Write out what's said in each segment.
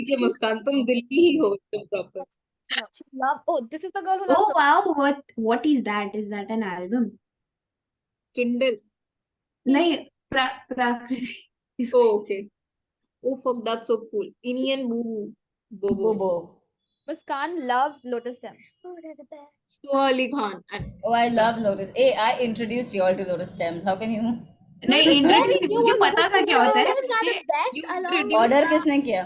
ठीक है मुस्कान, तुम दिल्ली ही हो तुम proper. No, she love. Oh, this is the girl who Oh loves. wow, what is that? Is that an album? Kindle. नहीं, प्राकृति Oh, okay. Oh fuck, that's so cool. Indian boo bobo. Bobo. Muskan loves lotus stems. Oh, they're the best. So Ali Khan. And Oh, I love lotus. Hey, I introduced you all to lotus stems. How can you? नहीं, introduce मुझे पता था क्या होता है। मुझे best. I love order किसने किया?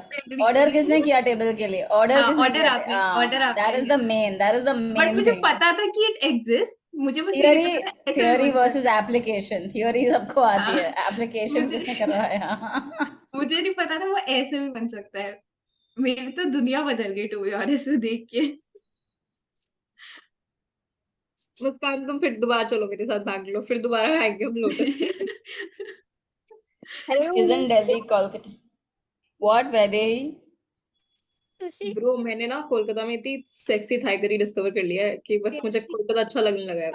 ऑर्डर किसने किया टेबल के लिए? ऑर्डर किसने ऑर्डर किया? आपने, ऑर्डर आपने। That is the main. That is the but main मुझे thing. पता था कि इट एग्जिस्ट, मुझे बस ये Theory, नहीं पता था ऐसे theory भी बन versus application. Theory सबको आती है. Application मुझे- किसने करवाया? मुझे नहीं पता था वो ऐसे भी बन सकता है। मेरी तो दुनिया बदल गई टू बी ऑनेस्ट देख के। मुस्कान तुम फिर दोबारा चलो मेरे साथ बैंगलोर, फिर दोबारा आएंगे हम lotus. Isn't Delhi Kolkata? What? Where they? Sushi. Bro मैंने ना कोलकाता में इतनी सेक्सी थाई करी डिस्कवर कर लिया है कि बस मुझे कोलकाता अच्छा लगने लगा है।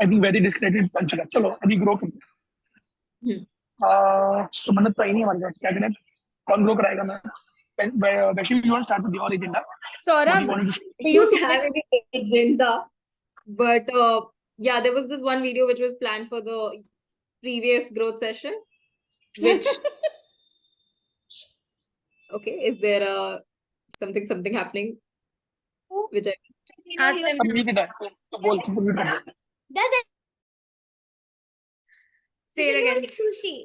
अभी वेरी डिस्क्रेडिट बन चुका। चलो अभी ग्रो करते हैं। तो मतलब तो ही नहीं हमारे पास, क्या करें, कौन ग्रो कराएगा? मैं वैसे you want start with your agenda. Saurabh, do you don't have any agenda, but yeah, there was this one video which was planned for the previous growth session, which okay, is there something happening? Which ask them? अब ये क्या है? तो बोल कर दे। Does it? Say it again. Sushi.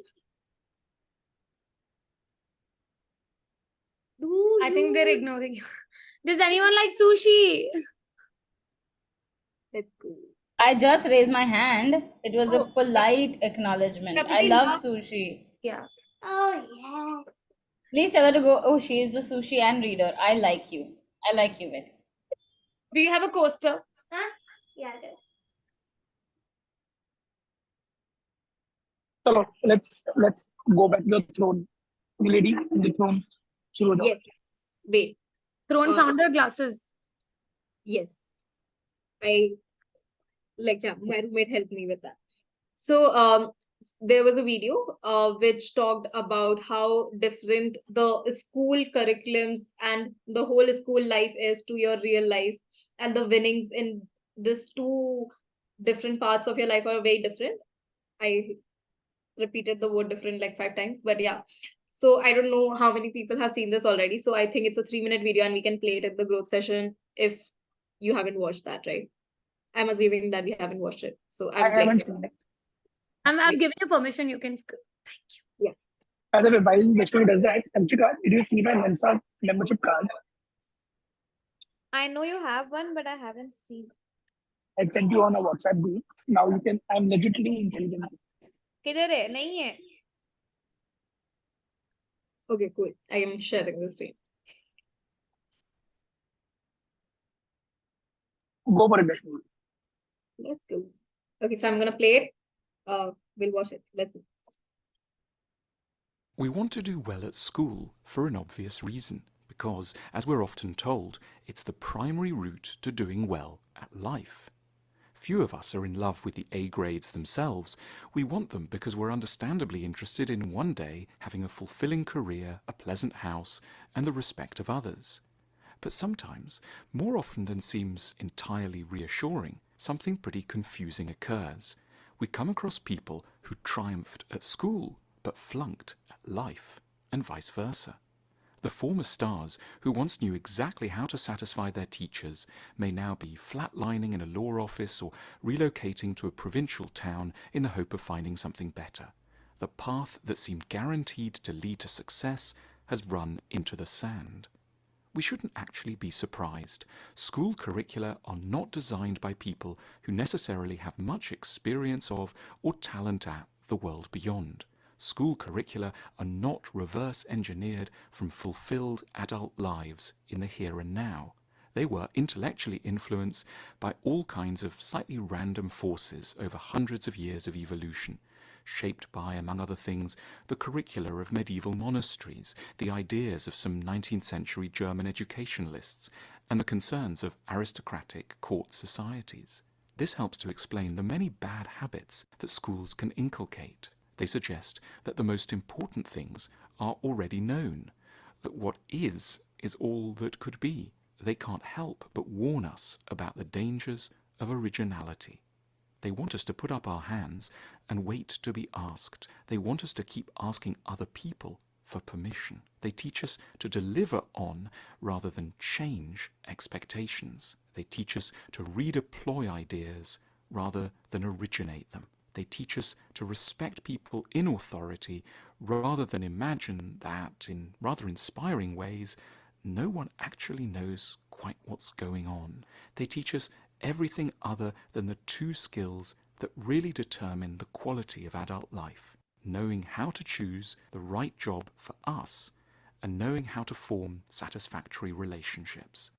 I think they're ignoring you. Does anyone like sushi? that's cool. I just raised my hand. It was a Oh. polite acknowledgement. I love sushi. Yeah. Oh yes. Please tell her to go. Oh, she is the sushi and reader. I like you. I like you, Vic. Do you have a coaster? Huh? Yeah, I do. चलो let's go back to the throne. The lady in the throne. शुरू हो जाओ। Yes. Wait. Throne found her glasses. Yes. My roommate helped me with that. So there was a video which talked about how different the school curriculums and the whole school life is to your real life, and the winnings in this two different parts of your life are very different. I repeated the word different like 5 times, but yeah. So I don't know how many people have seen this already. So I think it's a 3-minute video and we can play it at the growth session if you haven't watched that, right? I'm assuming that you haven't watched it. So I I'm haven't seen it. I've given you permission. You can. Thank you. By the way, while Vishnu does that, Anshika, did you see my Mensa membership card? I know you have one, but I haven't seen. I sent you on a WhatsApp group. Now you can. I'm legitimately intelligent. किधर है? नहीं है. Okay, cool. I am sharing the screen. Go for it, Vishnu. Let's go. Okay, so I'm gonna play it. We'll watch it. Let's go. We want to do well at school for an obvious reason, because, as we're often told, it's the primary route to doing well at life. Few of us are in love with the A grades themselves. We want them because we're understandably interested in one day having a fulfilling career, a pleasant house, and the respect of others. But sometimes, more often than seems entirely reassuring, something pretty confusing occurs. We come across people who triumphed at school but flunked at life, and vice versa. The former stars, who once knew exactly how to satisfy their teachers, may now be flatlining in a law office or relocating to a provincial town in the hope of finding something better. The path that seemed guaranteed to lead to success has run into the sand. We shouldn't actually be surprised. School curricula are not designed by people who necessarily have much experience of or talent at the world beyond. School curricula are not reverse engineered from fulfilled adult lives in the here and now. They were intellectually influenced by all kinds of slightly random forces over hundreds of years of evolution, shaped by, among other things, the curricula of medieval monasteries, the ideas of some 19th century German educationalists, and the concerns of aristocratic court societies. This helps to explain the many bad habits that schools can inculcate. They suggest that the most important things are already known, that what is all that could be. They can't help but warn us about the dangers of originality. They want us to put up our hands and wait to be asked. They want us to keep asking other people for permission. They teach us to deliver on rather than change expectations. They teach us to redeploy ideas rather than originate them. They teach us to respect people in authority rather than imagine that, in rather inspiring ways, no one actually knows quite what's going on. They teach us everything other than the two skills that really determine the quality of adult life: knowing how to choose the right job for us and knowing how to form satisfactory relationships.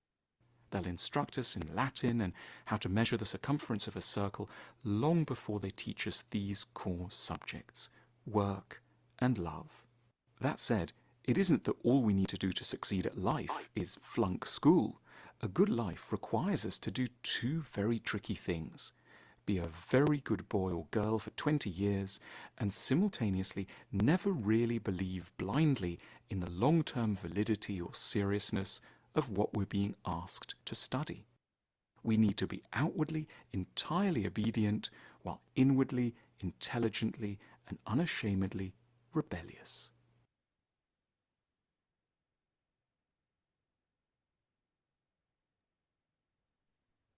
They'll instruct us in Latin and how to measure the circumference of a circle long before they teach us these core subjects: work and love. That said, it isn't that all we need to do to succeed at life is flunk school. A good life requires us to do two very tricky things: be a very good boy or girl for 20 years and simultaneously never really believe blindly in the long-term validity or seriousness of what we're being asked to study. We need to be outwardly entirely obedient while inwardly, intelligently, and unashamedly rebellious.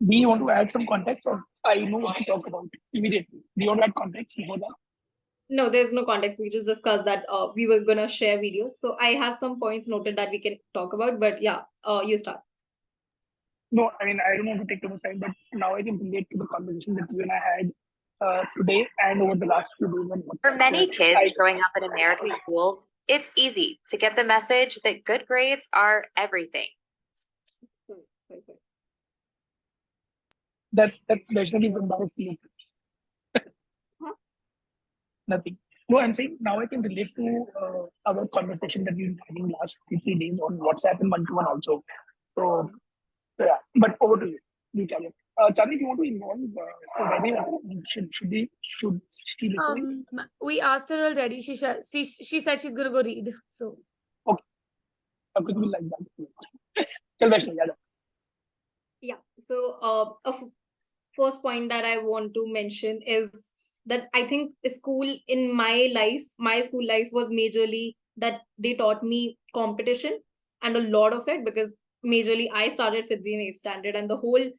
Do you want to add some context, or I know what to talk about immediately? Do you want to add context before that? No, there's no context. We just discussed that we were gonna share videos. So I have some points noted that we can talk about. But yeah, you start. No, I mean, I don't want to take too much time, but now I can relate to the conversation that you and I had today and over the last few days. For many kids growing up in American schools, it's easy to get the message that good grades are everything. That's definitely from my experience. Nothing. No, I'm saying now I can relate to our conversation that we've been having last 3 days on WhatsApp and one-to-one also. So yeah, but over to you. You carry on. Charlie, do you want to involve Veni also? Should she listening? We asked her already. She said she's gonna go read. So Okay. How could we like that? Chal Vaishnavi, yeah. Yeah. So first point that I want to mention is that I think school in my school life was majorly that they taught me competition, and a lot of it because majorly I started 5th and 8th standard, and the whole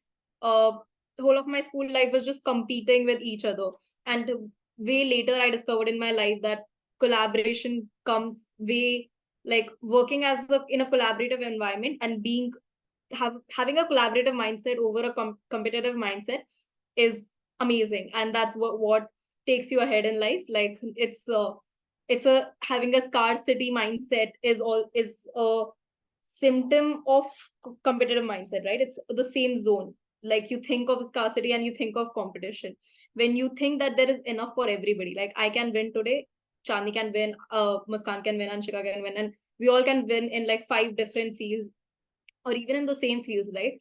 of my school life was just competing with each other. And way later I discovered in my life that collaboration comes way, like working in a collaborative environment and having a collaborative mindset over a competitive mindset is amazing, and that's what takes you ahead in life. Like it's a having a scarcity mindset is a symptom of competitive mindset, right? It's the same zone. Like you think of scarcity and you think of competition. When you think that there is enough for everybody, like I can win today, Chani can win, Muskan can win, Anshika can win, and we all can win in like 5 different fields or even in the same fields, right?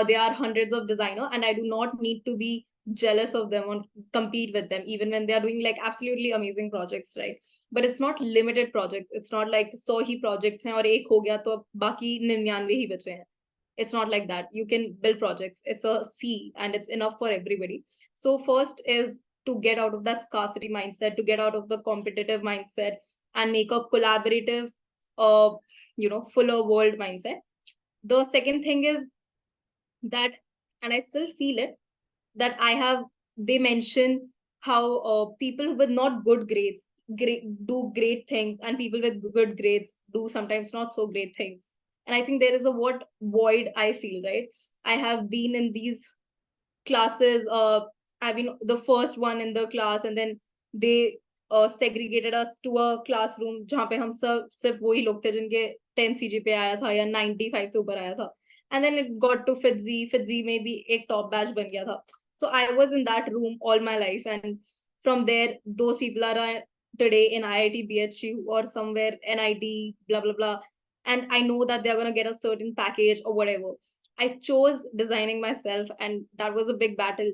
There are hundreds of designers, and I do not need to be jealous of them or compete with them, even when they are doing like absolutely amazing projects, right? But it's not limited projects. It's not like 100 he projects हैं और एक हो गया तो बाकी 99 ही बचे हैं. It's not like that. You can build projects. It's a sea and it's enough for everybody. So first is to get out of that scarcity mindset, to get out of the competitive mindset and make a collaborative, fuller world mindset. The second thing is that, and I still feel it, that they mention how people with not good grades do great things, and people with good grades do sometimes not so great things. And I think there is a what void I feel, right? I have been in these classes, I've been the first one in the class, and then they segregated us to a classroom जहाँ पे हम सब सिर्फ वही लोग थे जिनके 10 CGPA आया था या 95 से ऊपर आया था. And then it got to FITZ में भी एक top batch बन गया था. So I was in that room all my life, and from there those people are today in IIT BHU or somewhere NIT blah blah blah, and I know that they're gonna get a certain package or whatever. I chose designing myself, and that was a big battle.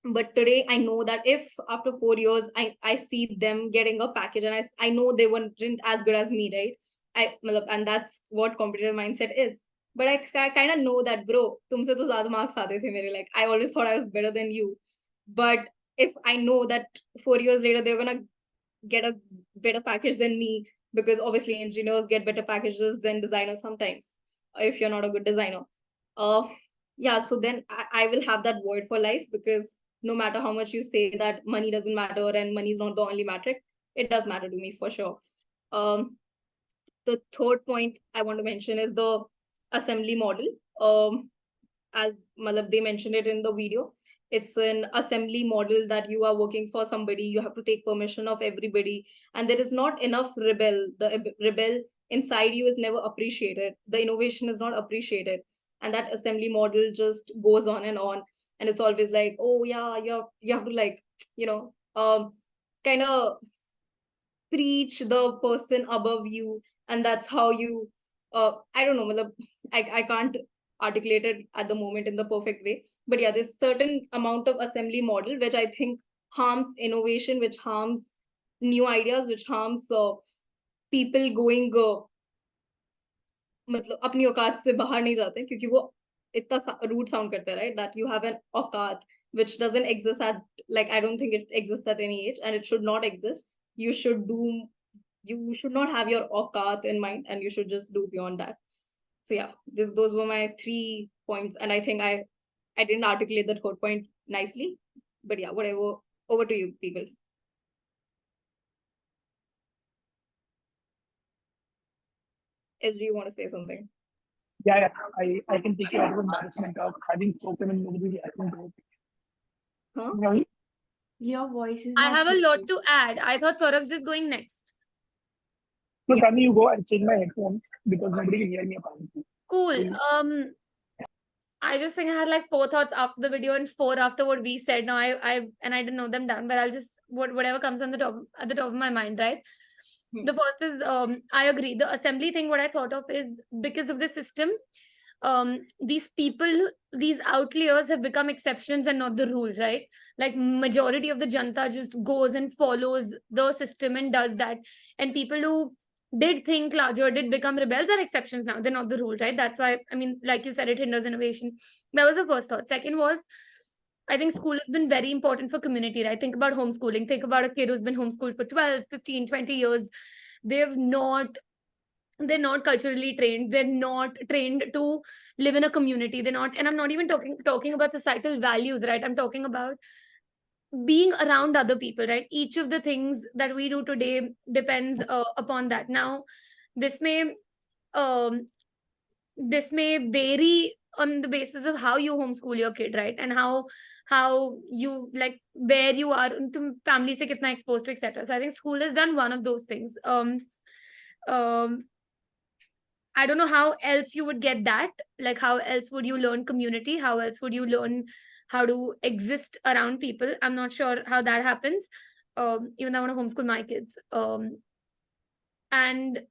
But today I know that if after 4 years I see them getting a package and I know they weren't as good as me, right? And that's what competitive mindset is. But I kind of know that, bro, tumse to zyada marks aate the mere. Like, I always thought I was better than you. But if I know that 4 years later they're gonna get a better package than me, because obviously engineers get better packages than designers sometimes, if you're not a good designer. uh yeah, so then I will have that void for life, because no matter how much you say that money doesn't matter and money is not the only metric, it does matter to me for sure. The third point I want to mention is the assembly model. As Malab, they mentioned it in the video, it's an assembly model that you are working for somebody, you have to take permission of everybody, and there is not enough rebel. The rebel inside you is never appreciated, the innovation is not appreciated, and that assembly model just goes on, and it's always like, oh yeah, you have to, like, you know, kind of preach the person above you, and that's how you, I don't know, matlab, I can't articulate it at the moment in the perfect way, but yeah, there's certain amount of assembly model which I think harms innovation, which harms new ideas, which harms people going मतलब अपनी औकात से बाहर नहीं जाते, क्योंकि वो इतना रूट साउंड करता है, right, that you have an औकात which doesn't exist at, like, I don't think it exists at any age, and it should not exist. You should do, you should not have your aukat in mind, and you should just do beyond that. So yeah, those were my 3 points, and I think I didn't articulate the third point nicely, but yeah, whatever. Over to you, people. Ezri, you want to say something? Yeah, I can take you out of embarrassment of having spoken and nobody reacting to it. Huh? You know, Your voice is I not have a clear. lot to add. I thought Saurav's just going next. so can you go and change my headphones because nobody can hear me apparently. Cool. I just think I had like 4 thoughts after the video and 4 after what we said. Now I didn't know them down, but I'll just whatever comes on the top at the top of my mind, right? The first is I agree. The assembly thing, what I thought of is because of the system, these people, these outliers have become exceptions and not the rule, right? Like majority of the janta just goes and follows the system and does that. And people who did think larger, did become rebels are exceptions now. They're not the rule, right? That's why, I mean, like you said, it hinders innovation. That was the first thought. Second was, I think school has been very important for community, right? Think about homeschooling. Think about a kid who's been homeschooled for 12, 15, 20 years. They've not they're not culturally trained, they're not trained to live in a community, they're not, and I'm not even talking about societal values, right? I'm talking about being around other people, right? Each of the things that we do today depends upon that. Now this may um this may vary on the basis of how you homeschool your kid, right? And how you, like, where you are, family se kitna exposed to, etc. So I think school has done one of those things. Um I don't know how else you would get that. Like, how else would you learn community? How else would you learn how to exist around people? I'm not sure how that happens. Even though I want to homeschool my kids. And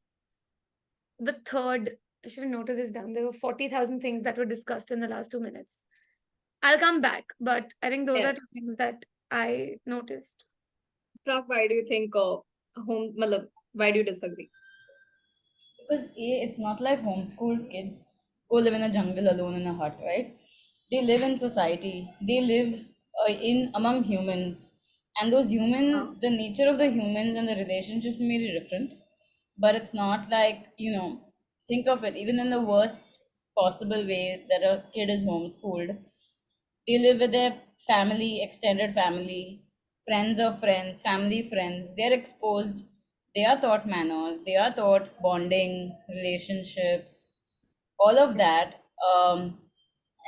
the third, I should have noted this down. There were 40,000 things that were discussed in the last 2 minutes. I'll come back, but I think those Yeah. are 2 things that I noticed. Praf, why do you think why do you disagree? Because it's not like homeschooled kids go live in a jungle alone in a hut, right? They live in society. They live in among humans, and those humans, the nature of the humans and the relationships may be different. But it's not like, think of it. Even in the worst possible way that a kid is homeschooled, they live with their family, extended family, friends of friends, family friends. They're exposed. They are taught manners. They are taught bonding, relationships, all of that.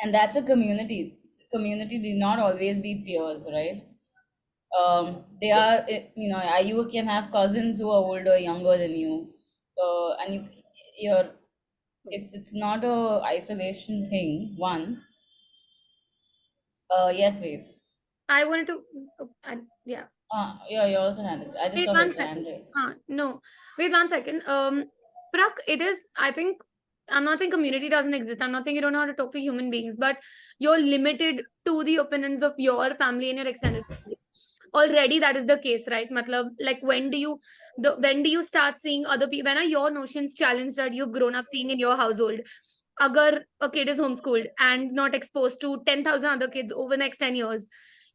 And that's a community. Community do not always be peers, right? They are, you can have cousins who are older, younger than you, and you're. It's not a isolation thing. One, yes, Ved. I wanted to, yeah. Yeah, you also had it. I just Wait saw one his hand second. raised. No, wait 1 second. Prak, it is, I think I'm not saying community doesn't exist. I'm not saying you don't know how to talk to human beings, but you're limited to the opinions of your family and your extended family. Already that is the case, right? Matlab, like when do you start seeing other people? When are your notions challenged that you've grown up seeing in your household? Agar a kid is homeschooled and not exposed to 10,000 other kids over the next 10 years,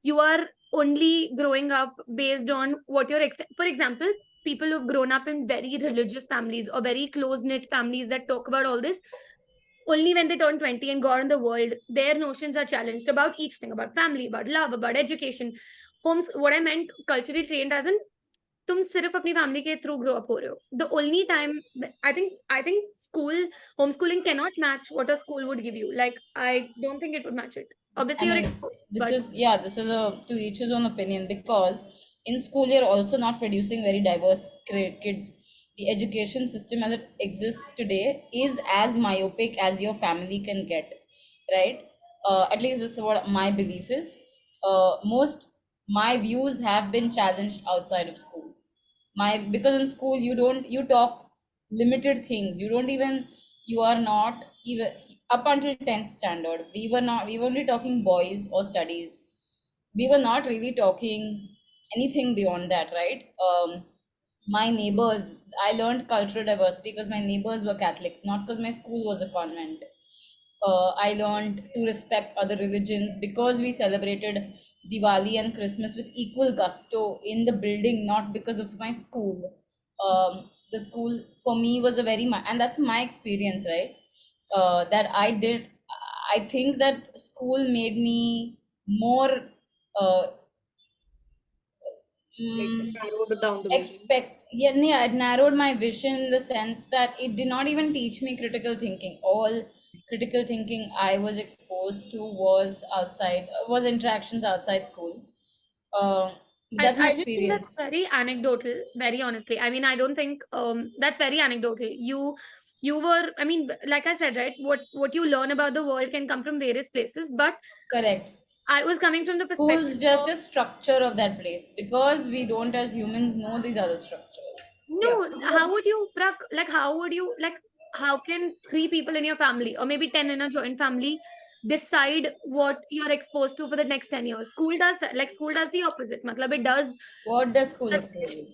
you are only growing up based on what your for example, people who've grown up in very religious families or very close knit families that talk about all this, only when they turn 20 and go out in the world, their notions are challenged about each thing, about family, about love, about education. Homes, what I meant culturally trained as in तुम सिर्फ अपनी family के through grow up हो रहे हो. The only time I think school homeschooling cannot match what a school would give you. Like I don't think it would match it. I Obviously you're mean, exposed, this but is, yeah, this is a to each his own opinion, because in school you're also not producing very diverse kids. The education system as it exists today is as myopic as your family can get, right? At least that's what my belief is. Most my views have been challenged outside of school. Because in school you talk limited things. You don't even you are not even up until 10th standard. We were only talking boys or studies. We were not really talking anything beyond that, right? My neighbors, I learned cultural diversity because my neighbors were Catholics, not because my school was a convent. I learned to respect other religions because we celebrated Diwali and Christmas with equal gusto in the building, not because of my school. The school for me was a and that's my experience, right? That I did. I think that school made me more uh, Like mm, narrowed down the vision. yeah, it narrowed my vision in the sense that it did not even teach me critical thinking. All critical thinking I was exposed to was interactions outside school. uh, that's my I just think that's experience. very anecdotal, very honestly. I mean, I don't think that's very anecdotal. You were, I mean, like I said, right? What you learn about the world can come from various places, but Correct. I was coming from the School's perspective just of a structure of that place because we don't as humans know these other structures. Yeah. no, how would you like how would you like how can three people in your family or maybe 10 in a joint family decide what you're exposed to for the next 10 years? School does that. Like school does the opposite. Matlab it does What does school expose you?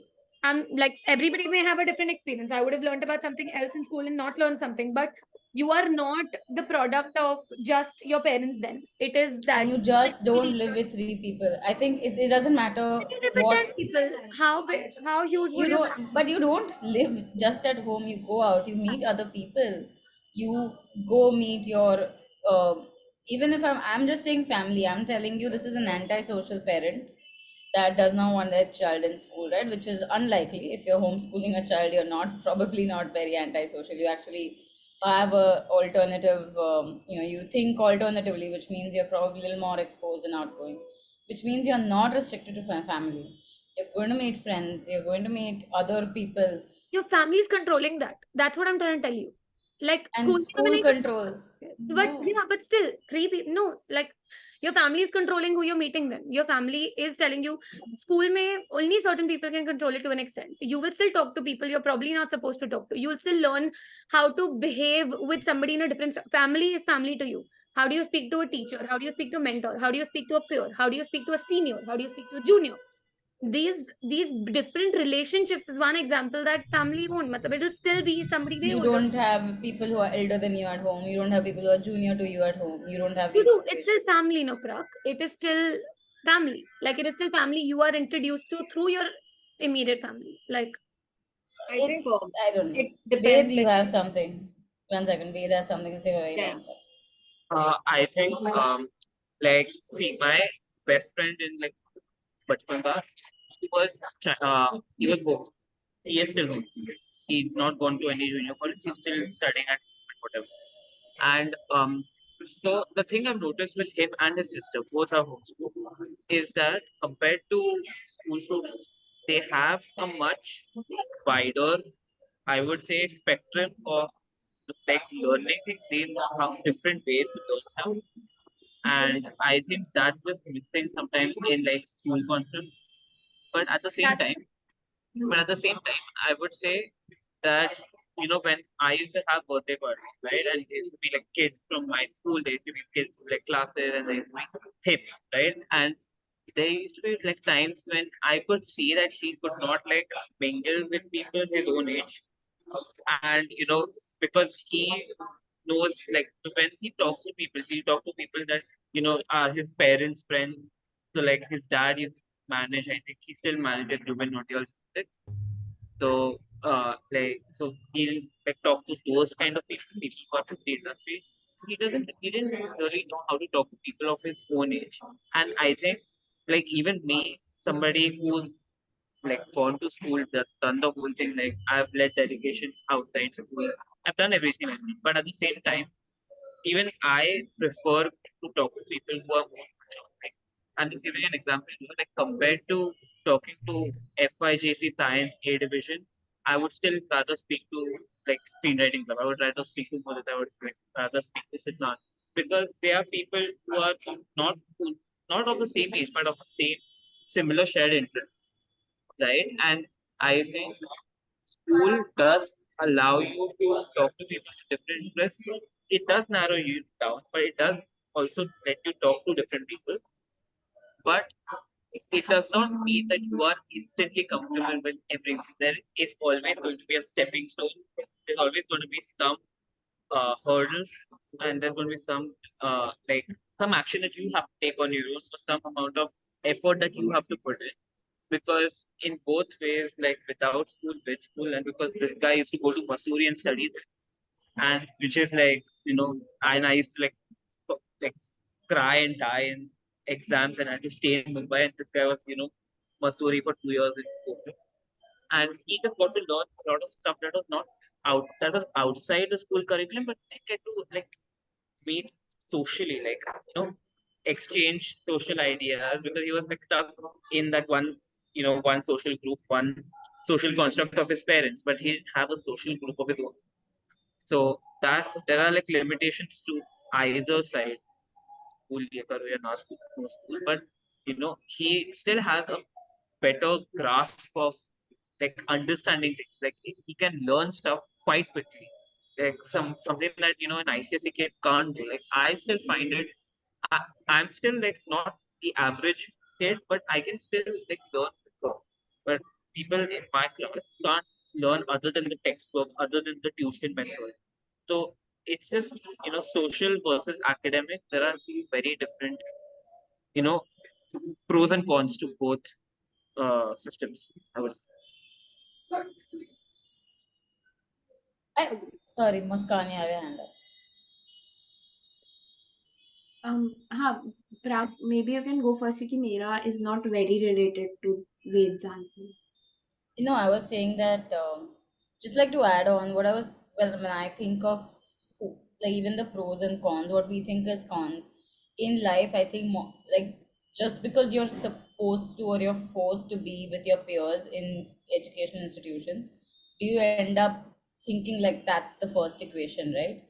like everybody may have a different experience. I would have learned about something else in school and not learned something, but you are not the product of just your parents then. It is And that you just don't live with three people. I think it doesn't matter if it what 10 people, how big, how huge would you your don't, but you don't live just at home. You go out, you meet other people, you go meet your uh, even if I'm just saying family, I'm telling you this is an antisocial parent that does not want their child in school, right? Which is unlikely. If you're homeschooling a child, you're not probably not very antisocial. You actually have a alternative, you think alternatively, which means you're probably a little more exposed and outgoing, which means you're not restricted to family. You're going to meet friends, you're going to meet other people. your family is controlling that. That's what I'm trying to tell you. Like school And school controls. but No. yeah, but still three people. No, like your family is controlling who you're meeting. Then your family is telling you school may only certain people can control it to an extent. You will still talk to people you're probably not supposed to talk to. You will still learn how to behave with somebody in a different family is family to you. How do you speak to a teacher? How do you speak to a mentor? How do you speak to a peer? How do you speak to a senior? How do you speak to a junior? These different relationships is one example that family won't. Matlab, it'll still be somebody they You older. don't have people who are elder than you at home. You don't have people who are junior to you at home. You don't have You these do. It's still situations. family, no Prak. It is still family. Like it is still family you are introduced to through your immediate family. Like I It, think I don't know. it depends. Ved, you have something. 1 second. Ved has something to say for very Yeah. long time. I think like see my best friend in like bachpan ka, he was home. He is still home. He's not gone to any junior college. He's still studying at whatever. And so the thing I've noticed with him and his sister, both are homeschooled, is that compared to school students, they have a much wider, I would say, spectrum of like learning things. They know how different ways to learn stuff. And I think that's just missing sometimes in like school content. But at the same that's time, but at the same time, I would say that when I used to have birthday parties, right, and there used to be like kids from my school, there used to be kids like classes, and there used to be him, right, and there used to be like times when I could see that he could not like mingle with people his own age, and because he knows like when he talks to people, he'll talk to people that are his parents' friends. So like his dad used to manage, I think he still manages Juvenile Autistic. So, so he'll like talk to those kind of people who are 50 industry. He didn't really know how to talk to people of his own age. And I think, like, even me, somebody who's like gone to school, done the whole thing, like, I've led dedication outside school, I've done everything, but at the same time, even I prefer to talk to people who are more mature. Like, I'm just giving an example. Like compared to talking to FYJC Science A Division, I would still rather speak to like screenwriting club. I would rather speak to Mudit. I would rather speak to Siddhant because they are people who are not of the same age, but of the same similar shared interest, right? And I think school does allow you to talk to people with different interests. It does narrow you down, but it does also let you talk to different people. But it does not mean that you are instantly comfortable with everything. There is always going to be a stepping stone. There's always going to be some hurdles, and there's going to be some like some action that you have to take on your own, or some amount of effort that you have to put in. Because in both ways, like without school, with school, and because this guy used to go to Missouri and study there, and which is like and I used to like cry and die in exams, and I had to stay in Mumbai, and this guy was Missouri for 2 years in Kochi. And he just got to learn a lot of stuff that was outside the school curriculum, but I get to like meet socially, like exchange social ideas because he was like stuck in that one social group, one social construct of his parents, but he didn't have a social group of his own. So that there are like limitations to either side, school ye karo ya na school, no school, but he still has a better grasp of like understanding things. Like he can learn stuff quite quickly. Like something that an ICSE kid can't do. Like I still find it. I, I'm still like not the average kid, but I can still like learn quicker. But people in my class can't learn other than the textbook, other than the tuition method. So it's just social versus academic. There are two very different you know pros and cons to both systems. I would Sorry, Muskan, you have your hand up. हाँ, Prag, maybe you can go first क्योंकि मेरा is not very related to Ved's answer. I was saying that just like to add on what when I think of school, like even the pros and cons, what we think as cons in life, I think more, like just because you're supposed to or you're forced to be with your peers in educational institutions, do you end up thinking like that's the first equation, right?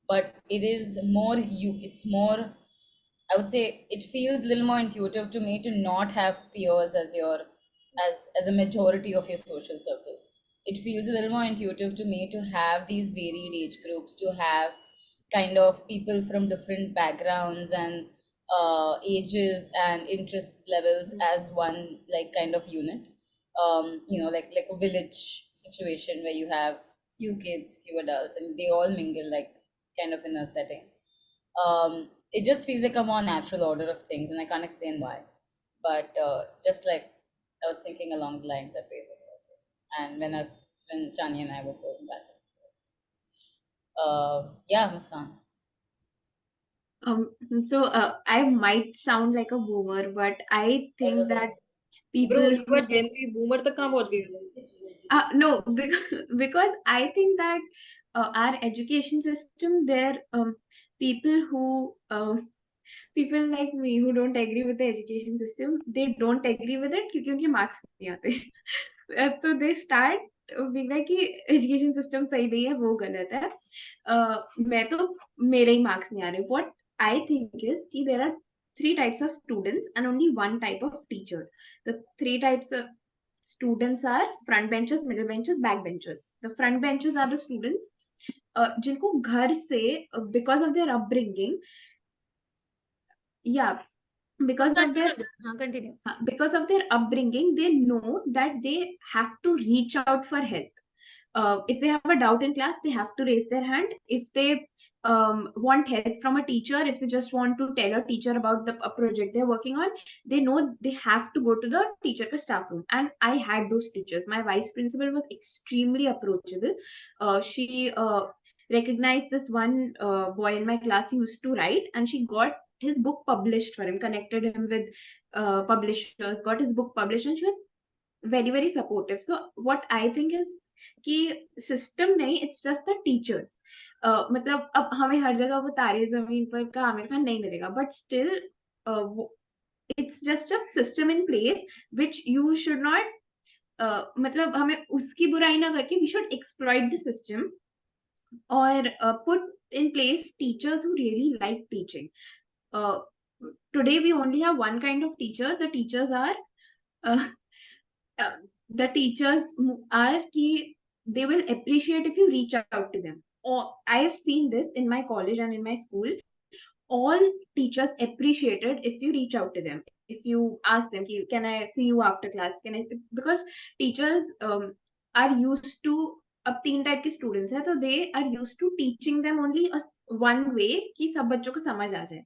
But it's more, I would say it feels a little more intuitive to me to not have peers as a majority of your social circle. It feels a little more intuitive to me to have these varied age groups, to have kind of people from different backgrounds and ages and interest levels as one like kind of unit. Like a village situation where you have few kids, few adults, and they all mingle like kind of in a setting. It just feels like a more natural order of things, and I can't explain why. But just like I was thinking along the lines that Wade was talking, and when Chani and I were going back. Yeah, Muskan. Um, I might sound like a boomer, but I think that Bro, people you were Gen Z boomer तक कहाँ पहुंच गए? no, because I think that our education system, there people who people like me who don't agree with the education system, they don't agree with it क्योंकि उनके marks नहीं आते. So they start being like कि education system सही नहीं है, वो गलत है. मैं तो मेरे ही marks नहीं आ रहे. What I think is कि there are three types of students and only one type of teacher. The three types of students are front benchers, middle benchers, back benchers. The front benchers are the students जिनको घर से because of their upbringing, yeah, because of their continue. because of their upbringing, they know that they have to reach out for help. If they have a doubt in class, they have to raise their hand. If they want help from a teacher, if they just want to tell a teacher about a project they're working on, they know they have to go to the teacher ka staff room. And I had those teachers. My vice principal was extremely approachable. She recognized this one boy in my class who used to write, and she got his book published for him, connected him with publishers, got his book published, and she was very, very supportive. So what I think is कि system नहीं, it's just the teachers. मतलब अब हमें हर जगह वो तारे जमीन पर का आमिर खान नहीं मिलेगा, but still it's just a system in place which you should not, मतलब हमें उसकी बुराई ना करके we should exploit the system और put in place teachers who really like teaching. Today we only have one kind of teacher. The teachers are ki they will appreciate if you reach out to them. Or I have seen this in my college and in my school. All teachers appreciated if you reach out to them, if you ask them, can I see you after class, because teachers are used to, अब 3 type के students हैं, तो they are used to teaching them only one way कि सब बच्चों को समझ आ जाए.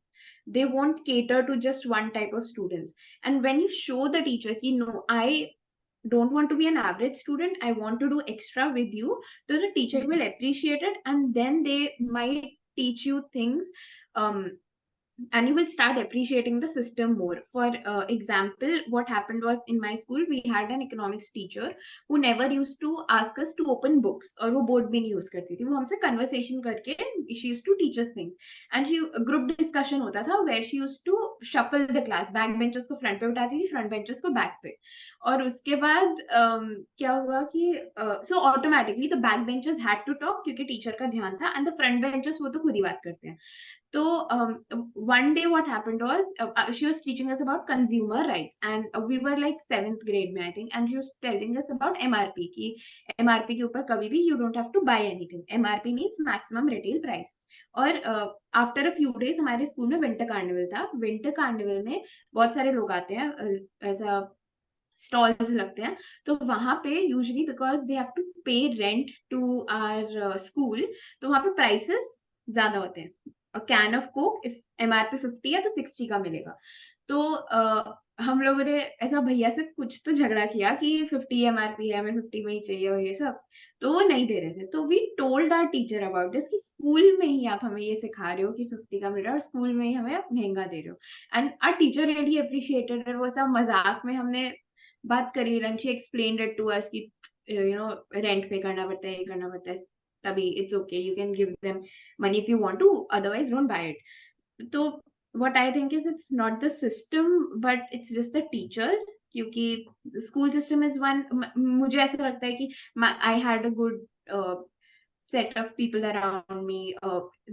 They won't cater to just one type of students. And when you show the teacher कि no, I don't want to be an average student, I want to do extra with you, so the teacher will appreciate it, and then they might teach you things, and you will start appreciating the system more. For example, what happened was, in my school we had an economics teacher who never used to ask us to open books, और वो board भी नहीं use करती थी, वो हमसे conversation करके she used to teach us things. And she group discussion होता था where she used to shuffle the class, back benchers को front पे उठाती थी, front benchers को back पे. और उसके बाद क्या हुआ कि so automatically the back benchers had to talk क्योंकि teacher का ध्यान था, and the front benchers वो तो खुद ही बात करते हैं. So one day what happened was, she was teaching us about consumer rights, and we were like 7th grade में I think, and she was telling us about MRP कि MRP के ऊपर कभी भी you don't have to buy anything. MRP means maximum retail price. और after a few days हमारे school में winter carnival था. विंटर कार्निवल में बहुत सारे लोग आते हैं, ऐसा स्टॉल्स लगते हैं, तो वहां पे usually because they have to pay rent to our school, तो वहां पे प्राइसेस ज्यादा होते हैं. कैन ऑफ कोक इफ MRP 50 है तो 60 का मिलेगा. तो हम लोगों ने ऐसा भैया से कुछ तो झगड़ा किया कि 50 MRP है, हमें 50 में ही चाहिए और ये सब, तो वो नहीं दे रहे थे. तो we told our teacher about this कि स्कूल में ही आप हमें ये सिखा रहे हो कि 50 का मिल रहा है और स्कूल में ही हमें आप महंगा दे रहे हो. And our teacher really appreciated. और वो सब मजाक में हमने बात करी, and she explained it to us कि यू नो रेंट पे करना पड़ता है, ये करना पड़ता है, तभी it's okay, you can give them money if you want to, otherwise don't buy it. तो what I think is, it's not the system but it's just the teachers, क्योंकि school system is one. मुझे ऐसा लगता है कि I had a good set of people around me.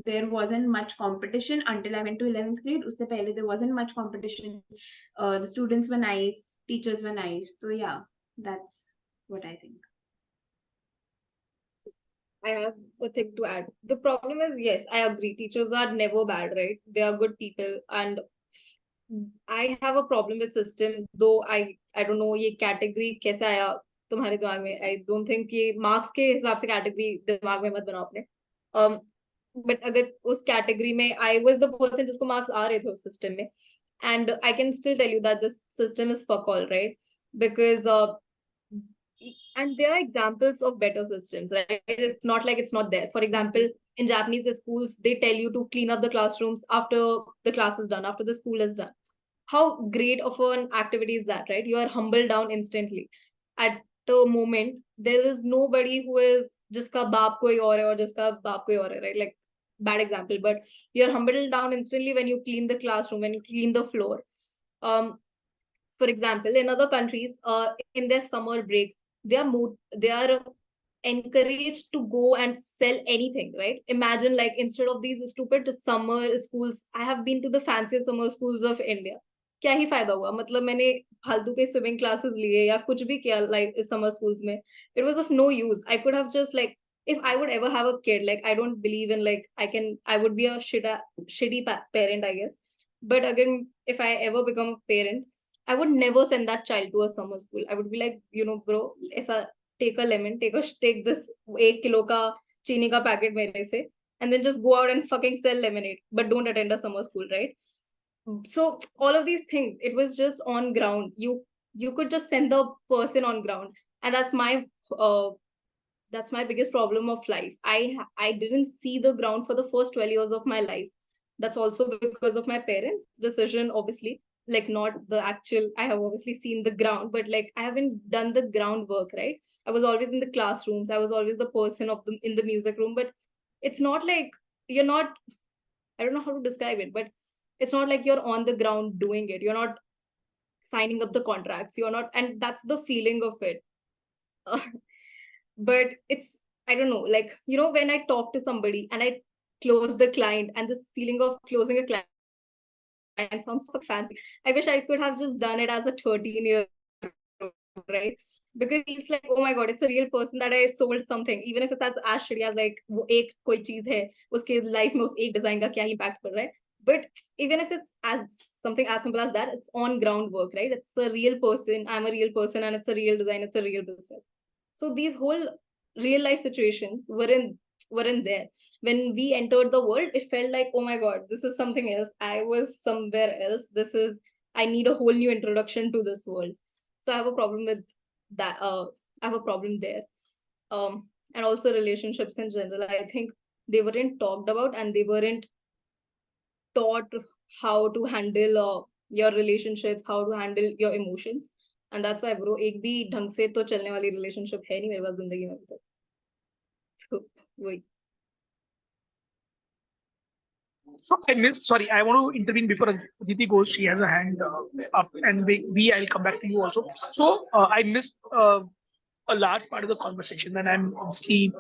There wasn't much competition until I went to 11th grade. उससे पहले there wasn't much competition. The students were nice, teachers were nice. So yeah, that's what I think. I have a thing to add. The problem is, yes, I agree. Teachers are never bad, right? They are good people, and I have a problem with system. Though I don't know ये category कैसे आया तुम्हारे दिमाग में. I don't think ये marks के हिसाब से category दिमाग में मत बनाओ अपने. But अगर उस category में I was the person जिसको marks आ रहे थे उस system में, and I can still tell you that this system is fuck all, right? Because and there are examples of better systems, right? It's not like it's not there. For example, in Japanese schools, they tell you to clean up the classrooms after the class is done, after the school is done. How great of an activity is that, right? You are humbled down instantly. At the moment, there is nobody who is jiska baap koi aur hai or jiska baap koi aur hai, right? Like, bad example, but you're humbled down instantly when you clean the classroom, when you clean the floor. For example, in other countries, in their summer break, they are encouraged to go and sell anything, right? Imagine, like, instead of these stupid summer schools, I have been to the fanciest summer schools of India. क्या ही फायदा हुआ? मतलब मैंने फालतू के swimming classes लिए या कुछ भी किया लाइक समर स्कूल्स में, it was of no use. I could have just like, if I would ever have a kid, like I don't believe in like I would be a shitty parent, I guess. But again, if I ever become a parent, I would never send that child to a summer school. I would be like, bro, ऐसा take a lemon, take this 1 kilo का चीनी का packet मेरे से, and then just go out and fucking sell lemonade, but don't attend a summer school, right? So all of these things, it was just on ground. You could just send the person on ground, and uh, that's my biggest problem of life. I didn't see the ground for the first 12 years of my life. That's also because of my parents' decision, obviously. Like, not the actual, I have obviously seen the ground, but like I haven't done the groundwork, right? I was always in the classrooms, I was always the person in the music room, but it's not like you're not, I don't know how to describe it, but it's not like you're on the ground doing it. You're not signing up the contracts. You're not, and that's the feeling of it. But it's, I don't know, like, when I talk to somebody and I close the client, and this feeling of closing a client sounds so fancy. I wish I could have just done it as a 13-year, right? Because it's like, oh my god, it's a real person that I sold something, even if that's as shitty as like वो एक कोई चीज है उसके life में उस एक design का क्या इम्पैक्ट पड़ रहा है. But even if it's as something as simple as that, it's on ground work, right? It's a real person, I'm a real person, and it's a real design, it's a real business. So these whole real life situations weren't there. When we entered the world, it felt like, oh my god, this is something else. I was somewhere else. I need a whole new introduction to this world. So I have a problem with that. I have a problem there. And also relationships in general, I think they weren't talked about, and they weren't taught how to handle your relationships, how to handle your emotions. And that's why, bro, एक भी ढंग से तो चलने वाली relationship है नहीं मेरे पास जिंदगी में अभी तक. So वही. So I missed. Sorry, I want to intervene before Aditi goes. She has a hand up, and I'll come back to you also. So I missed a large part of the conversation, and I'm obviously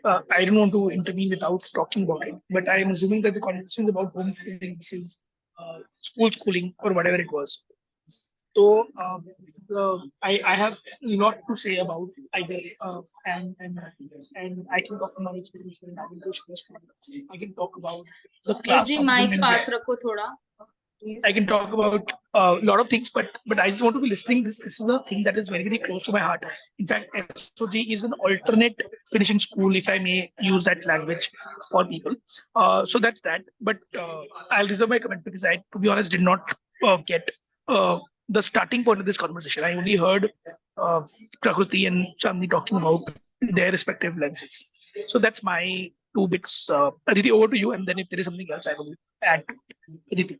I don't want to intervene without talking about it. But I'm assuming that the conversation is about homeschooling versus school schooling or whatever it was. So I have a lot to say about either, and I can talk about experience in having to school. I can talk about the class. SG mic pass rakho thoda, please. I can talk about a lot of things, but I just want to be listening. This is a thing that is very, very close to my heart. In fact, SOG is an alternate finishing school, if I may use that language for people. So that's that. But I'll reserve my comment because I, to be honest, did not get the starting point of this conversation. I only heard Prakriti and Chandni talking about their respective lenses. So that's my two bits. Aditi, over to you, and then if there is something else, I will add. Aditi.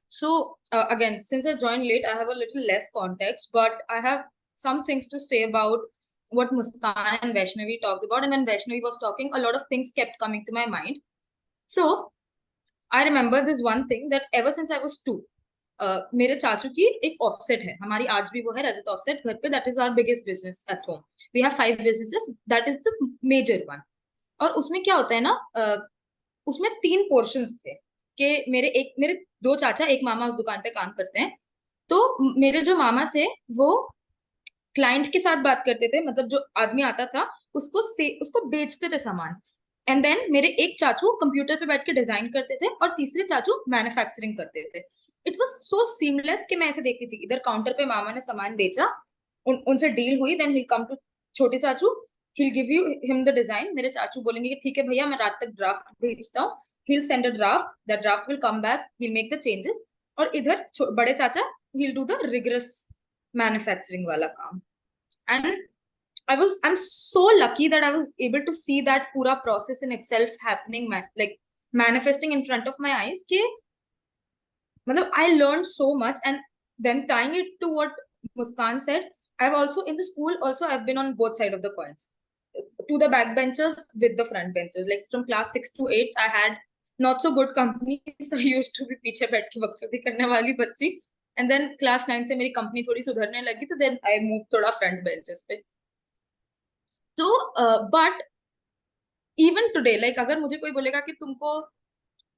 So again, since I joined late, I have a little less context, but I have some things to say about what Muskan and Vaishnavi talked about. And when Vaishnavi was talking, a lot of things kept coming to my mind. So I remember this one thing, that ever since I was 2, मेरे चाचू की एक offset है, हमारी आज भी वो है, रजत ऑफसेट घर पे. That is our biggest business at home. We have 5 businesses, that is the major one. और उसमें क्या होता है ना, उसमें 3 पोर्शंस थे कि मेरे 2 चाचा, एक मामा उस दुकान पे काम करते हैं. तो मेरे जो मामा थे वो क्लाइंट के साथ बात करते थे, मतलब जो आदमी आता था उसको बेचते थे सामान. एंड देन मेरे एक चाचू कंप्यूटर पे बैठ के डिजाइन करते थे, और तीसरे चाचू मैन्युफैक्चरिंग करते थे. इट वाज सो सीमलेस कि मैं ऐसे देखती थी, इधर काउंटर पे मामा ने सामान बेचा, उनसे डील हुई, देन ही कम टू छोटे चाचू, he'll give him the design. मेरे चाचू बोलेंगे कि ठीक है भैया, मैं रात तक ड्राफ्ट भेजता हूँ. he'll send a draft, that draft will come back, he'll make the changes. और इधर बड़े चाचा, he'll do the rigorous manufacturing वाला काम. And I'm so lucky that I was able to see that pura process in itself happening, like manifesting in front of my eyes. कि मतलब I learned so much. And then tying it to what Muskan said, I've also in the school also I've been on both sides of the coins, to the backbenchers with the front benchers. Like from class 6 to 8 I had not so good company, so I used to be पीछे बैठ के बकचोदी करने वाली बच्ची. And then class 9 से मेरी company थोड़ी सुधरने लगी, तो then I moved थोड़ा front benches पे. तो but even today, like अगर मुझे कोई बोलेगा कि तुमको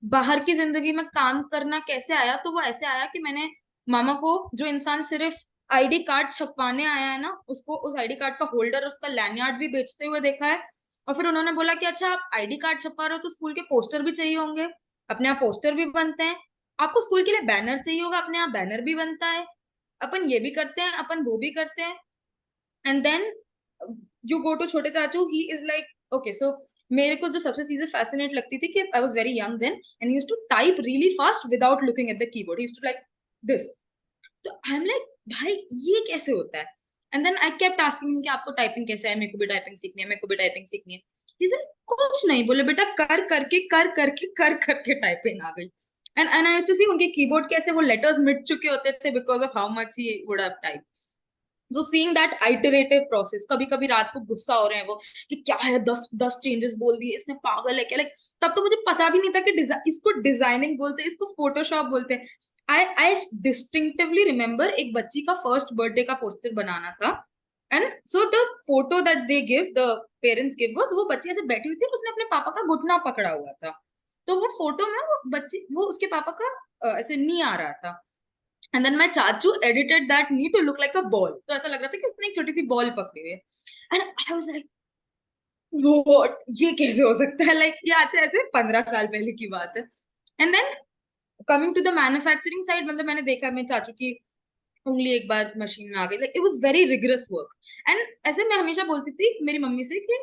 बाहर की जिंदगी में काम करना कैसे आया, तो वो ऐसे आया कि मैंने मामा को, जो इंसान सिर्फ आईडी कार्ड छपवाने आया है ना, उसको उस आईडी कार्ड का होल्डर, उसका लैंडयार्ड भी बेचते हुए देखा है। और फिर उन्होंने बोला कि अच्छा आप आईडी कार्ड छपवा रहे हो तो स्कूल के पोस्टर भी चाहिए होंगे, अपने यहाँ पोस्टर भी बनते हैं, आपको स्कूल के लिए बैनर चाहिए होगा, अपने यहाँ बैनर भी बनता है, अपन ये भी करते हैं, अपन वो भी करते हैं। And then you go to छोटे चाचू, he is like okay. So मेरे को जो सबसे चीजें फैसिनेट लगती थी कि I was very young then and he used to type really fast without looking at the keyboard, he used to like this. तो आई एम लाइक भाई ये कैसे होता है? And then I kept asking कि आपको टाइपिंग कैसे है, मेरे को भी टाइपिंग सीखनी है, मेरे को भी टाइपिंग सीखनी है। ही सेड कुछ नहीं, बोले बेटा कर करके टाइपिंग आ गई। एंड आई यूज्ड टू सी उनके कीबोर्ड कैसे वो लेटर्स मिट चुके होते थे because of how much he would have typed. So seeing that iterative process, कभी कभी रात को गुस्सा हो रहे हैं वो कि क्या है, 10 चेंजेस बोल दिए इसने, पागल है क्या, लाइक तब तो मुझे पता भी नहीं था कि इसको डिजाइनिंग बोलते हैं, इसको फोटोशॉप बोलते हैं। आई डिस्टिंक्टिवली रिमेम्बर एक बच्ची का फर्स्ट बर्थडे का पोस्टर बनाना था, and so the photo that they give, the parents give was, वो बच्ची ऐसे बैठी हुई थी, उसने अपने पापा का घुटना पकड़ा हुआ था। तो वो फोटो में वो बच्ची, वो उसके पापा का ऐसे नी आ रहा था। एंड देन माय चाचू edited that knee to look like a ball, तो ऐसा लग रहा था कि उसने एक छोटी सी बॉल पकड़ी हुई है। And I was like what, ये कैसे हो सकता है, लाइक ये आज से ऐसे 15 साल पहले की बात है। And then coming to the manufacturing side, मतलब मैंने देखा मेरे चाचू की उंगली एक बार मशीन में आ गई, like it was very rigorous work. And ऐसे मैं हमेशा बोलती थी मेरी मम्मी से कि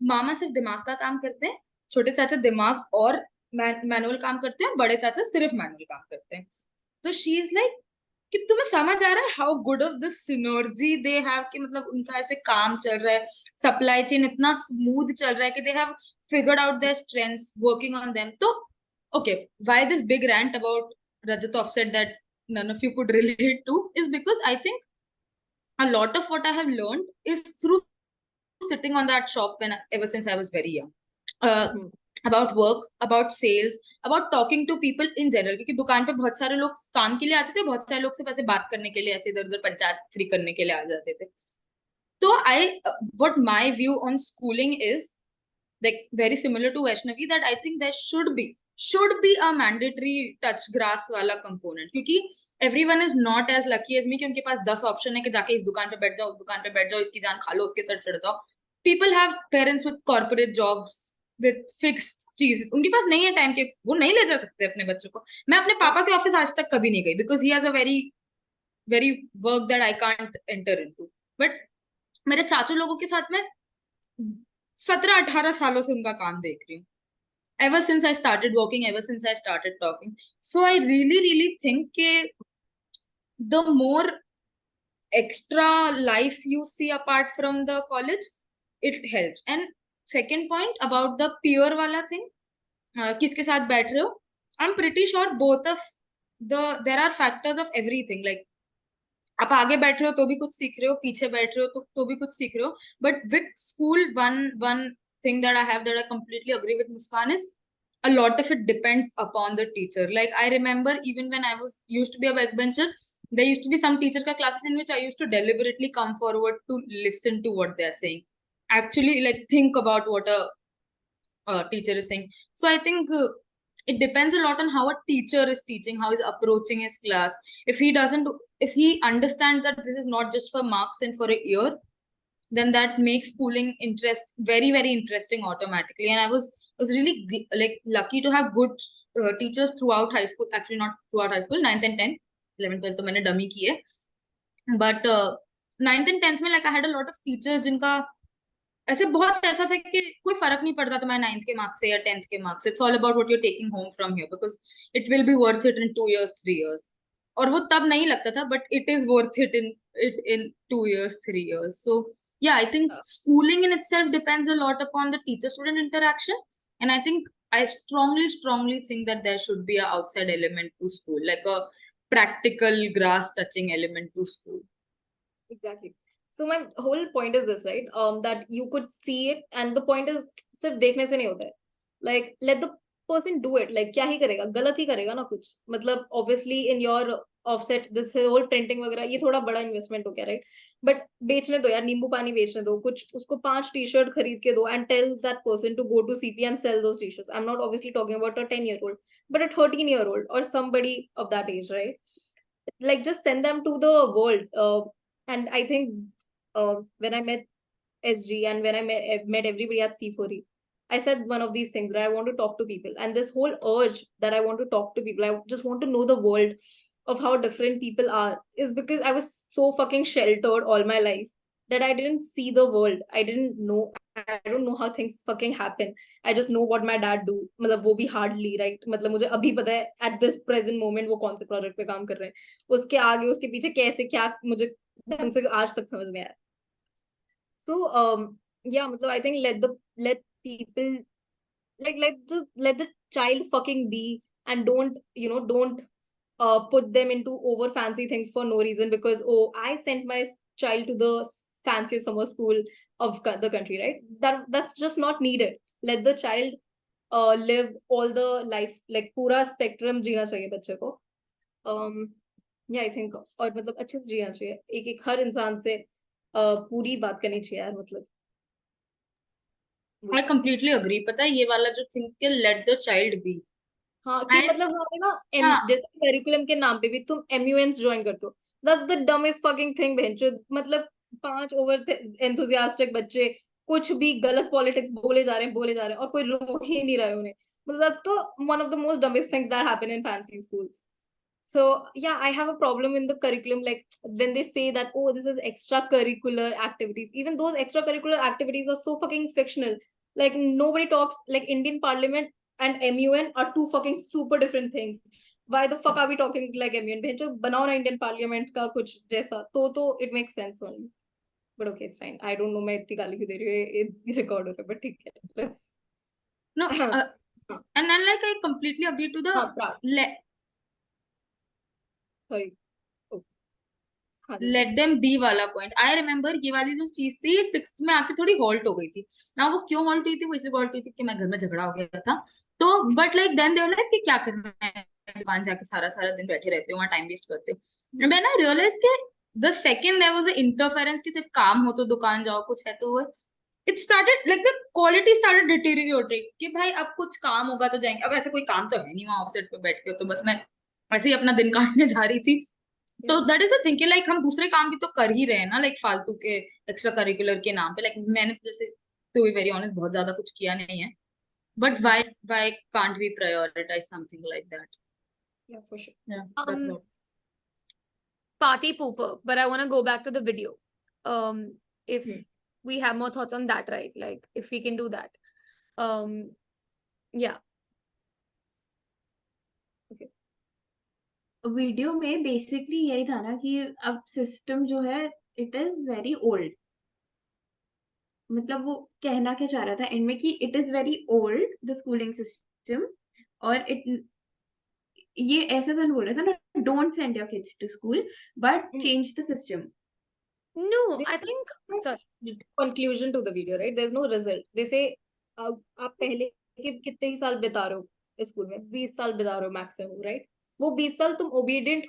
मामा सिर्फ दिमाग का काम करते हैं, छोटे चाचा दिमाग और मैनुअल काम करते हैं, बड़े चाचा सिर्फ मैनुअल काम करते हैं। तो शी इज लाइक कि तुम्हें समझ आ रहा है how good of this synergy they have, कि मतलब उनका ऐसे काम चल रहा है, सप्लाई चेन इतना स्मूथ चल रहा है कि they have figured out their strengths, working on them. तो okay, why this big rant about Rajat offset that none of you could relate to is because I think a lot of what I have learned is through sitting on that shop when ever since I was very young. About work, about sales, about talking to people in general, क्योंकि दुकान पे बहुत सारे लोग काम के लिए आते थे, बहुत सारे लोग सिर्फ ऐसे बात करने के लिए, ऐसे इधर उधर पंचायत फ्री करने के लिए आ जाते थे। तो what my view on schooling is like very similar to Vaishnavi, that I think there should be a mandatory touch grass वाला component, क्योंकि everyone is not as lucky as me कि उनके पास 10 ऑप्शन है कि जाके इस दुकान पे बैठ जाओ, उस दुकान पे बैठ जाओ, इसकी जान खा लो, उसके सर चढ़ जाओ। People have parents with corporate jobs with fixed चीज, उनके पास नहीं है टाइम के, वो नहीं ले जा सकते अपने बच्चों को। मैं अपने पापा के ऑफिस आज तक कभी नहीं गई because he has a very work that I can't enter into. But मेरे चाचू लोगों के साथ में 17-18 सालों से उनका काम देख रही हूँ, ever since I started working, ever since I started talking. So I really think that the more extra life you see apart from the college, it helps. And second point about the peer wala thing, किसके साथ बैठ रहे हो, I'm pretty sure both of there are factors of everything. Like आप आगे बैठ रहे हो तो भी कुछ सीख रहे हो, पीछे बैठ रहे हो तो भी कुछ सीख रहे हो। But with school one thing that I have that I completely agree with Muskan is a lot of it depends upon the teacher. Like I remember even when I was used to be a backbencher, there used to be some teacher ka classes in which I used to deliberately come forward to listen to what they're saying, actually like think about what a teacher is saying. So I think it depends a lot on how a teacher is teaching, how he's approaching his class. If he understands that this is not just for marks and for a year, then that makes schooling very interesting automatically. And I was really like lucky to have good teachers throughout high school. Actually, not throughout high school, 9th and 10th, 11th, 12th तो मैंने dummy की है. But 9th and 10th में like I had a lot of teachers जिनका ऐसे बहुत ऐसा था कि कोई फर्क नहीं पड़ता तुम्हारे 9th के मार्क्स से या 10th के मार्क्स से, it's all about what you are taking home from here because it will be worth it in 2 years 3 years. और वो तब नहीं लगता था, but it is worth it in 2 years 3 years. So yeah, I think schooling in itself depends a lot upon the teacher student interaction, and I strongly think that there should be a outside element to school, like a practical grass touching element to school. Exactly. So my whole point is this, right? That you could see it, and the point is सिर्फ देखने से नहीं होता है. Like let the person do it, like क्या ही करेगा, गलत ही करेगा ना कुछ, मतलब obviously in your offset this whole printing वगैरह ये थोड़ा बड़ा इन्वेस्टमेंट हो गया, राइट? बट बेचने दो यार, नींबू पानी बेचने दो, कुछ उसको 5 टी-शर्ट खरीद के दो and tell that person to go to CP and sell those t-shirts. I'm not obviously talking about a 10-year-old, but a 13-year-old or somebody of that age, right? Like just send them to the world. And I think when I met SG and when I met everybody at C4E, I said one of these things that I want to talk to people. And this whole urge that I want to talk to people, I just want to know the world of how different people are, is because I was so fucking sheltered all my life that I didn't see the world. I don't know how things fucking happen. I just know what my dad do. मतलब वो भी hardly, right? मतलब मुझे अभी पता है at this present moment वो कौन से project पे काम कर रहे हैं. उसके आगे उसके पीछे कैसे क्या मुझे ढंग से आज तक समझ में आया. So yeah, मतलब I think let people, like let the child fucking be, and don't put them into over fancy things for no reason, because oh, I sent my child to the fanciest summer school of the country, right? That's just not needed. Let the child live all the life, like पूरा spectrum जीना चाहिए बच्चे को. Yeah, I think, और मतलब अच्छे से जीना चाहिए, एक हर इंसान से पूरी बात करनी चाहिए यार, मतलब. I completely agree. पता है ये वाला जो थिंक के let the child be. हाँ कि And- मतलब हमारे ना हाँ. जैसे करिकुलम के नाम पे भी तुम MUNs ज्वाइन करते हो. That's the dumbest fucking thing बहनचो. मतलब 5 ओवर enthusiastic बच्चे कुछ भी गलत पॉलिटिक्स बोले जा रहे हैं और कोई रोक ही नहीं रहा है उन्हें. मतलब that's the one of the most dumbest things that happen in fancy schools. So yeah, I have a problem in the curriculum, like when they say that, oh, this is extracurricular activities. Even those extracurricular activities are so fucking fictional. Like nobody talks, like Indian Parliament and MUN are two fucking super different things. Why the fuck are we talking like MUN? भेजो बनाओ ना Indian Parliament का कुछ जैसा, तो it makes sense only. But okay, it's fine. I don't know मैं इतनी गाली क्यों दे रही हूँ, ये record हो रहा है, but ठीक है. Let's. No, and then like I completely agree to the Sorry. let them be वाला point. I remember ये वाली जो चीज थी 6th में आके थोड़ी halt हो गई थी ना. वो क्यों halt हुई थी? वो इसलिए halt हुई थी कि मैं घर में झगड़ा हो गया था तो. but like then they were like कि क्या करना है, दुकान जाके सारा सारा दिन बैठे रहते हो, वहां टाइम वेस्ट करते हो. and then I realized कि the second there was an interference कि सिर्फ काम हो तो दुकान जाओ, कुछ है तो वो it started like the quality started deteriorating कि भाई अब कुछ काम होगा तो जाएंगे. अब ऐसे कोई काम तो है नहीं वहां ऑफसेट पे बैठ के, तो बस मैं ऐसे ही अपना दिन काटने जा रही थी. तो दैट इज द थिंग कि लाइक हम दूसरे काम भी तो कर ही रहे हैं ना, लाइक फालतू के एक्स्ट्रा करिकुलर के नाम पे. लाइक मैंने तो जैसे टू बी वेरी ऑनेस्ट बहुत ज्यादा कुछ किया नहीं है, but why can't we prioritise something like that? Yeah, for sure. Yeah, that's what. Party pooper, but I want to go back to the video. If we have more thoughts on that, right? Like if we can do that. Yeah. Video में basically यही था ना कि अब system जो है it is very old. मतलब वो कहना क्या चाह रहा था इनमें कि it is very old the schooling system. और इट ये ऐसा तो बोल रहा था ना, don't send your kids to school but change the system. No, I think sorry. Conclusion to the video, right? There's no result. They say आप पहले कितने ही साल बिता रहे हो स्कूल में, 20 साल बिता रहे हो मैक्सिमम, राइट? वो 20 साल तुम ओबीडिएंट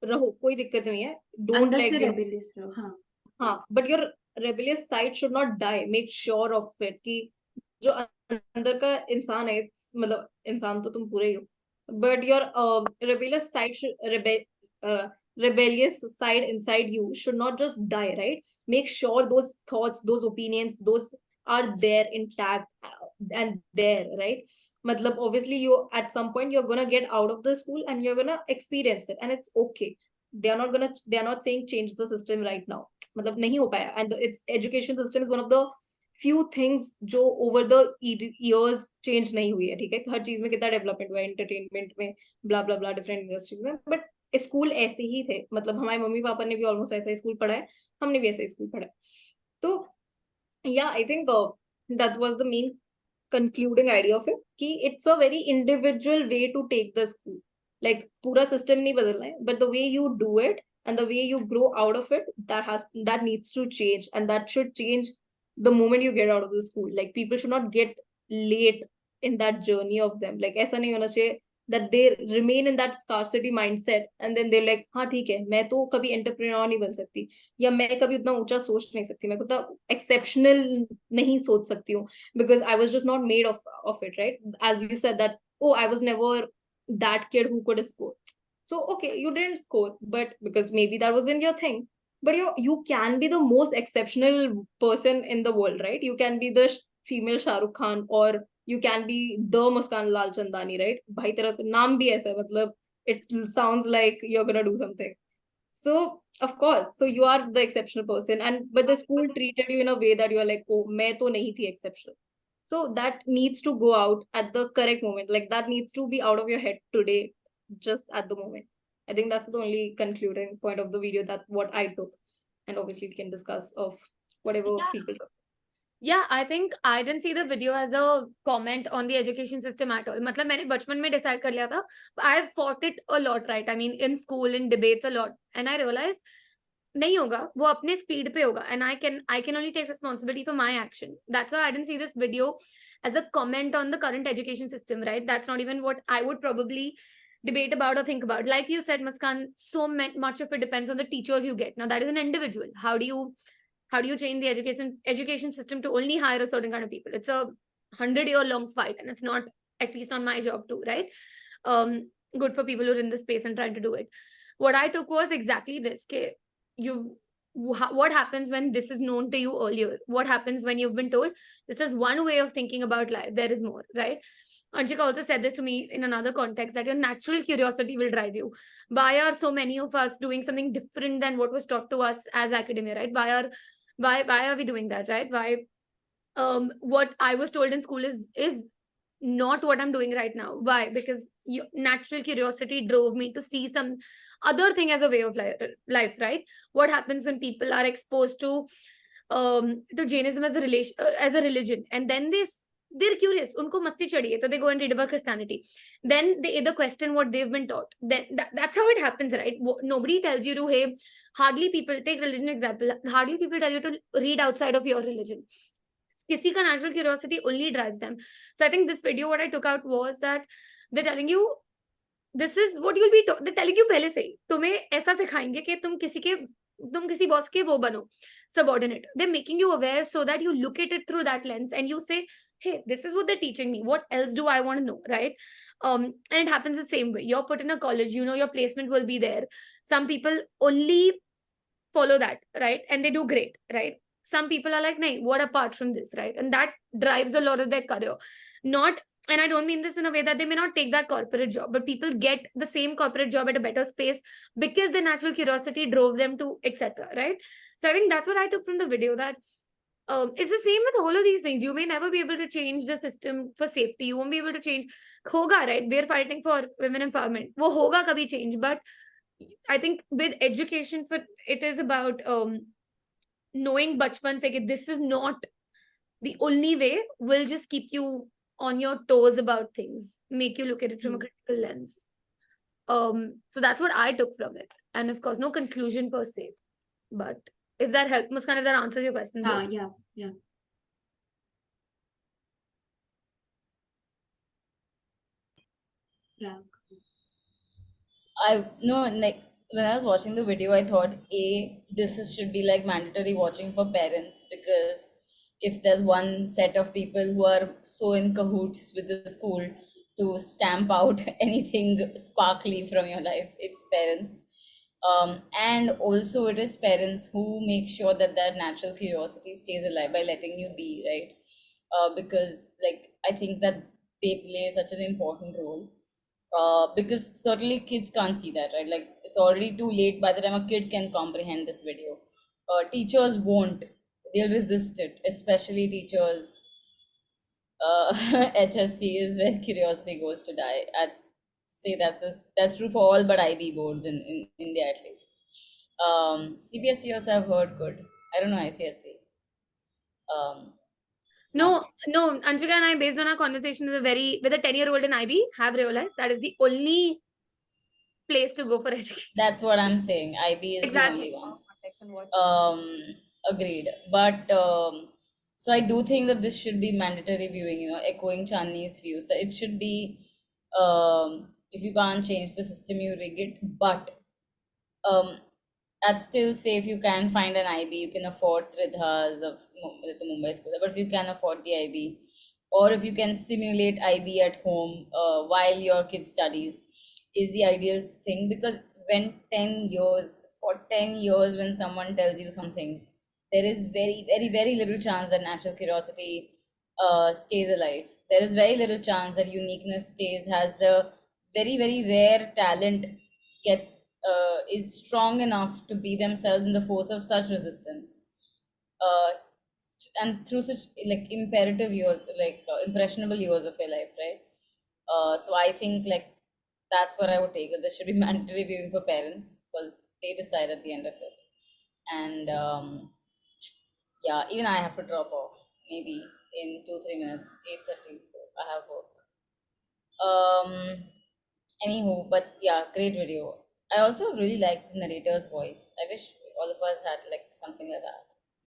रहो, कोई दिक्कत नहीं है. डोंट अंदर से लाइक रेबेलियस रहो. हाँ, but your rebellious side should not die. Make sure of it कि जो अंदर का इंसान है, मतलब इंसान तो तुम पूरे ही हो, but your rebellious side rebellious side inside you should not just die, right? Make sure those thoughts, those opinions, those are there intact and there, right? Matlab obviously you at some point you're gonna get out of the school and you're gonna experience it, and it's okay. They are not saying change the system right now. Matlab nahi ho paya, and its education system is one of the few things जो over the years change नहीं हुई है. ठीक है, हर चीज में कितना development हुआ है, एंटरटेनमेंट में, ब्ला ब्ला ब्ला, डिफरेंट इंडस्ट्रीज में, बट स्कूल ऐसे ही थे. मतलब हमारे मम्मी पापा ने भी ऑलमोस्ट ऐसा स्कूल पढ़ा है, हमने भी ऐसा स्कूल पढ़ा है. तो या I think that was the main concluding idea of it कि it's a very individual way to take the school. Like पूरा सिस्टम नहीं बदलना है, but the way you do it and the way you grow out of it, that needs to change, and that should change the moment you get out of the school. Like people should not get late in that journey of them. Like ऐसा नहीं होना चाहिए that they remain in that scarcity mindset and then they're like हाँ ठीक है मैं तो कभी entrepreneur नहीं बन सकती या मैं कभी उतना ऊंचा सोच नहीं सकती मैं उतना exceptional नहीं सोच सकती हूँ because I was just not made of it, right? As you said that, oh, I was never that kid who could score. So okay, you didn't score, but because maybe that wasn't your thing. But you can be the most exceptional person in the world, right? You can be the female Shah Rukh Khan, or you can be the Muskan Lal Chandani, right? Bhai tera naam bhi aisa hai, matlab it sounds like you're gonna do something. So of course, so you are the exceptional person, and but the school treated you in a way that you are like, oh, main to nahi thi exceptional. So that needs to go out at the correct moment. Like that needs to be out of your head today, just at the moment. I think that's the only concluding point of the video, that what I took. And obviously we can discuss of whatever people took. Yeah, I think I didn't see the video as a comment on the education system at all. मतलब मैंने बचपन में decide कर लिया था. I fought it a lot, right? I mean, in school, in debates a lot. And I realized नहीं होगा, वो अपने speed पे होगा. And I can only take responsibility for my action. That's why I didn't see this video as a comment on the current education system, right? That's not even what I would probably debate about or think about. Like you said, Muskan, so much of it depends on the teachers you get. Now, that is an individual. How do you change the education system to only hire a certain kind of people? It's a 100-year long fight, and it's not, at least not my job too, right? Good for people who are in the space and trying to do it. What I took was exactly this. What happens when this is known to you earlier? What happens when you've been told this is one way of thinking about life? There is more, right? Anshika also said this to me in another context, that your natural curiosity will drive you. Why are so many of us doing something different than what was taught to us as academia, right? Why are we doing that, right? Why what I was told in school is not what I'm doing right now. Why? Because natural curiosity drove me to see some other thing as a way of life, right? What happens when people are exposed to Jainism as a religion, and then they're curious, unko masti chadi hai, so they go and read about Christianity. Then they either question what they've been taught. Then that's how it happens, right? Nobody tells you to, hey, hardly people, take religion example, hardly people tell you to read outside of your religion. Kisi ka natural curiosity only drives them. So I think this video, what I took out was that they're telling you this is what you'll be taught. They're telling you पहले से ही तुम्हें ऐसा सिखाएंगे कि तुम किसी boss के वो बनो, subordinate. They're making you aware so that you look at it through that lens and you say, hey, this is what they're teaching me. What else do I want to know, right? And it happens the same way. You're put in a college, your placement will be there. Some people only follow that, right? And they do great, right? Some people are like, nahin, what apart from this, right? And that drives a lot of their career. And I don't mean this in a way that they may not take that corporate job, but people get the same corporate job at a better space because their natural curiosity drove them to, etc., right? So I think that's what I took from the video, that it's the same with all of these things. You may never be able to change the system for safety. You won't be able to change. Hoga, right? We're fighting for women empowerment. Wo hoga kabhi change. But I think with education, it is about knowing bachpan se ki this is not the only way, will just keep you on your toes about things, make you look at it from a critical lens. So that's what I took from it. And of course, no conclusion per se. But if that helps, Muskan, if that answers your question. Yeah. Like when I was watching the video, I thought should be like mandatory watching for parents, because if there's one set of people who are so in cahoots with the school to stamp out anything sparkly from your life, it's parents. And also it is parents who make sure that that natural curiosity stays alive by letting you be, right? Because like I think that they play such an important role. Because certainly kids can't see that, right? Like it's already too late by the time a kid can comprehend this video. Teachers won't, they'll resist it, especially teachers. HSC is where curiosity goes to die. I'd say that's true for all but IB boards in India at least. CBSE also I've heard good. I don't know ICSE. No, Anshika and I, based on our conversation, with a 10-year-old in IB, have realized that is the only place to go for education. That's what I'm saying. IB is exactly the only one. Agreed. But So I do think that this should be mandatory viewing, echoing Chandni's views, that it should be, if you can't change the system, you rig it. But um, I'd still say if you can find an IB, you can afford Tridhas of the Mumbai school. But if you can afford the IB, or if you can simulate IB at home while your kid studies, is the ideal thing. Because for 10 years, when someone tells you something, there is very, very, very little chance that natural curiosity stays alive. There is very little chance that uniqueness stays, has the very, very rare talent is strong enough to be themselves in the force of such resistance, uh, and through such like imperative years, like impressionable years of your life, right? So I think like that's what I would take. That there should be mandatory viewing for parents because they decide at the end of it. And yeah, even I have to drop off maybe in 2-3 minutes. 8:30. I have work. Anywho, but yeah, great video. I also really like the narrator's voice. I wish all of us had like something like that.